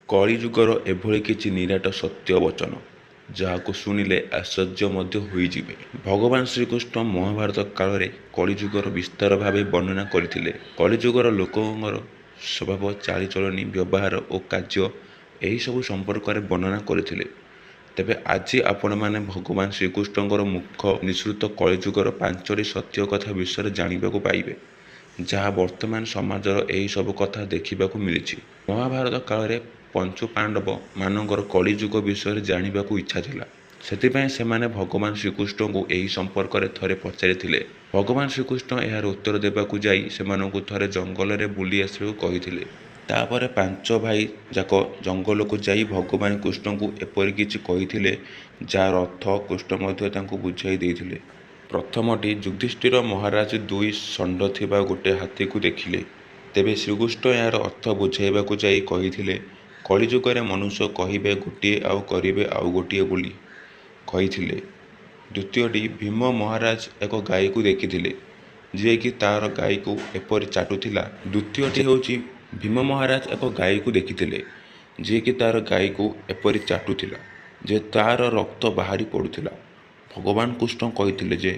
କଳିଯୁଗର ଏଭଳି କିଛି ନିରାଟ ସତ୍ୟ ବଚନ ଯାହାକୁ ଶୁଣିଲେ ଆଶ୍ଚର୍ଯ୍ୟ ମଧ୍ୟ ହୋଇଯିବେ। ଭଗବାନ ଶ୍ରୀକୃଷ୍ଣ ମହାଭାରତ କାଳରେ କଳିଯୁଗର ବିସ୍ତାର ଭାବେ ବର୍ଣ୍ଣନା କରିଥିଲେ। କଳିଯୁଗର ଲୋକଙ୍କର ସ୍ୱଭାବ, ଚାଲିଚଳଣି, ବ୍ୟବହାର ଓ କାର୍ଯ୍ୟ ଏହିସବୁ ସମ୍ପର୍କରେ ବର୍ଣ୍ଣନା କରିଥିଲେ। ତେବେ ଆଜି ଆପଣମାନେ ଭଗବାନ ଶ୍ରୀକୃଷ୍ଣଙ୍କର ମୁଖ ନିଃସୃତ କଳିଯୁଗର 5ଟି ସତ୍ୟ କଥା ବିଷୟରେ ଜାଣିବାକୁ ପାଇବେ, ଯାହା ବର୍ତ୍ତମାନ ସମାଜର ଏହିସବୁ କଥା ଦେଖିବାକୁ ମିଳିଛି। ମହାଭାରତ କାଳରେ ପଞ୍ଚୁ ପାଣ୍ଡବ ମାନଙ୍କର କଳିଯୁଗ ବିଷୟରେ ଜାଣିବାକୁ ଇଚ୍ଛା ଥିଲା। ସେଥିପାଇଁ ସେମାନେ ଭଗବାନ ଶ୍ରୀକୃଷ୍ଣଙ୍କୁ ଏହି ସମ୍ପର୍କରେ ଥରେ ପଚାରିଥିଲେ। ଭଗବାନ ଶ୍ରୀକୃଷ୍ଣ ଏହାର ଉତ୍ତର ଦେବାକୁ ଯାଇ ସେମାନଙ୍କୁ ଥରେ ଜଙ୍ଗଲରେ ବୁଲି ଆସିବାକୁ କହିଥିଲେ। ତାପରେ 5 ଭାଇ ଯାକ ଜଙ୍ଗଲକୁ ଯାଇ ଭଗବାନ କୃଷ୍ଣଙ୍କୁ ଏପରି କିଛି କହିଥିଲେ, ଯାହାର ଅର୍ଥ କୃଷ୍ଣ ମଧ୍ୟ ତାଙ୍କୁ ବୁଝାଇ ଦେଇଥିଲେ। ପ୍ରଥମଟି, ଯୁଧିଷ୍ଠିର ମହାରାଜ 2 ଷଣ୍ଢ ଥିବା ଗୋଟିଏ ହାତୀକୁ ଦେଖିଲେ। ତେବେ ଶ୍ରୀକୃଷ୍ଣ ଏହାର ଅର୍ଥ ବୁଝାଇବାକୁ ଯାଇ କହିଥିଲେ, କଳିଯୁଗରେ ମନୁଷ୍ୟ କହିବେ ଗୋଟିଏ ଆଉ କରିବେ ଆଉ ଗୋଟିଏ ବୋଲି କହିଥିଲେ। ଦ୍ୱିତୀୟଟି, ଭୀମ ମହାରାଜ ଏକ ଗାଈକୁ ଦେଖିଥିଲେ, ଯିଏକି ତାର ଗାଈକୁ ଏପରି ଚାଟୁଥିଲା। ଦ୍ୱିତୀୟଟି ହେଉଛି ଭୀମ ମହାରାଜ ଏକ ଗାଈକୁ ଦେଖିଥିଲେ, ଯିଏକି ତାର ଗାଈକୁ ଏପରି ଚାଟୁଥିଲା ଯେ ତାର ରକ୍ତ ବାହାରି ପଡ଼ୁଥିଲା। ଭଗବାନ କୃଷ୍ଣ କହିଥିଲେ ଯେ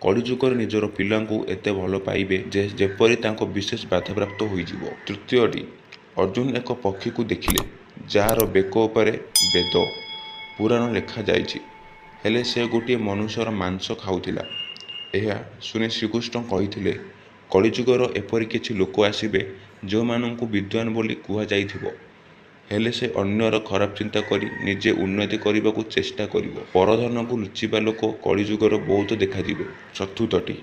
କଳିଯୁଗରେ ନିଜର ପିଲାଙ୍କୁ ଏତେ ଭଲ ପାଇବେ ଯେ ଯେପରି ତାଙ୍କ ବିଶେଷ ବାଧାପ୍ରାପ୍ତ ହୋଇଯିବ। ତୃତୀୟଟି, ଅର୍ଜୁନ ଏକ ପକ୍ଷୀକୁ ଦେଖିଲେ, ଯାହାର ବେକ ଉପରେ ବେଦ ପୁରାଣ ଲେଖାଯାଇଛି, ହେଲେ ସେ ଗୋଟିଏ ମନୁଷ୍ୟର ମାଂସ ଖାଉଥିଲା। ଏହା ଶୁଣି ଶ୍ରୀକୃଷ୍ଣ କହିଥିଲେ, କଳିଯୁଗର ଏପରି କିଛି ଲୋକ ଆସିବେ ଯେଉଁମାନଙ୍କୁ ବିଦ୍ୱାନ ବୋଲି କୁହାଯାଇଥିବ, ହେଲେ ସେ ଅନ୍ୟର ଖରାପ ଚିନ୍ତା କରି ନିଜେ ଉନ୍ନତି କରିବାକୁ ଚେଷ୍ଟା କରିବ। ପରଧନକୁ ଲୁଚିବା ଲୋକ କଳିଯୁଗର ବହୁତ ଦେଖାଯିବେ। ଚତୁର୍ଥଟି,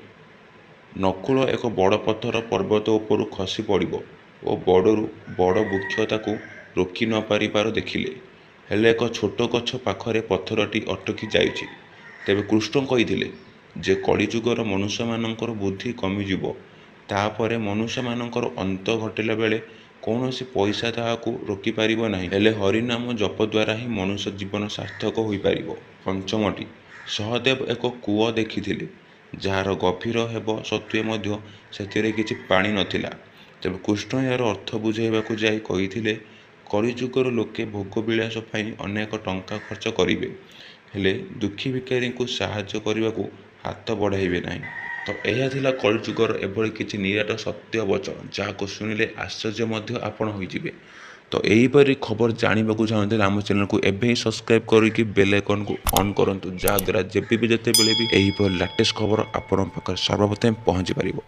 ନକୁଳ ଏକ ବଡ଼ ପଥର ପର୍ବତ ଉପରୁ ଖସି ପଡ଼ିବ ଓ ବଡ଼ରୁ ବଡ଼ ବୃକ୍ଷ ତାକୁ ରୋକି ନ ପାରିବାର ଦେଖିଲେ, ହେଲେ ଏକ ଛୋଟ ଗଛ ପାଖରେ ପଥରଟି ଅଟକି ଯାଇଛି। ତେବେ କୃଷ୍ଣ କହିଥିଲେ ଯେ କଳିଯୁଗର ମନୁଷ୍ୟମାନଙ୍କର ବୁଦ୍ଧି କମିଯିବ। ତାପରେ ମନୁଷ୍ୟମାନଙ୍କର ଅନ୍ତ ଘଟିଲା ବେଳେ କୌଣସି ପଇସା ତାହାକୁ ରୋକିପାରିବ ନାହିଁ, ହେଲେ ହରିନାମ ଜପ ଦ୍ୱାରା ହିଁ ମନୁଷ୍ୟ ଜୀବନ ସାର୍ଥକ ହୋଇପାରିବ। ପଞ୍ଚମଟି, ସହଦେବ ଏକ କୂଅ ଦେଖିଥିଲେ, ଯାହାର ଗଭୀର ହେବ ସତ୍ତ୍ୱେ ମଧ୍ୟ ସେଥିରେ କିଛି ପାଣି ନଥିଲା। ତେବେ କୃଷ୍ଣ ଏହାର ଅର୍ଥ ବୁଝାଇବାକୁ ଯାଇ କହିଥିଲେ, କଳିଯୁଗର ଲୋକେ ଭୋଗବିଳାସ ପାଇଁ ଅନେକ ଟଙ୍କା ଖର୍ଚ୍ଚ କରିବେ, ହେଲେ ଦୁଃଖୀ ଭିକାରୀଙ୍କୁ ସାହାଯ୍ୟ କରିବାକୁ ହାତ ବଢ଼ାଇବେ ନାହିଁ। ତ ଏହା ଥିଲା କଳିଯୁଗର ଏଭଳି କିଛି ନିରାଟ ସତ୍ୟ ବଚନ, ଯାହାକୁ ଶୁଣିଲେ ଆଶ୍ଚର୍ଯ୍ୟ ମଧ୍ୟ ଆପଣ ହୋଇଯିବେ। ତ ଏହିପରି ଖବର ଜାଣିବାକୁ ଚାହୁଁଥିଲେ ଆମ ଚ୍ୟାନେଲକୁ ଏବେ ହିଁ ସବସ୍କ୍ରାଇବ୍ କରିକି ବେଲ୍ ଆଇକନ୍କୁ ଅନ୍ କରନ୍ତୁ, ଯାହାଦ୍ୱାରା ଯେତେବେଳେ ବି ଏହିପରି ଲାଟେଷ୍ଟ ଖବର ଆପଣଙ୍କ ପାଖରେ ସର୍ବପ୍ରଥମେ ପହଞ୍ଚି ପାରିବ।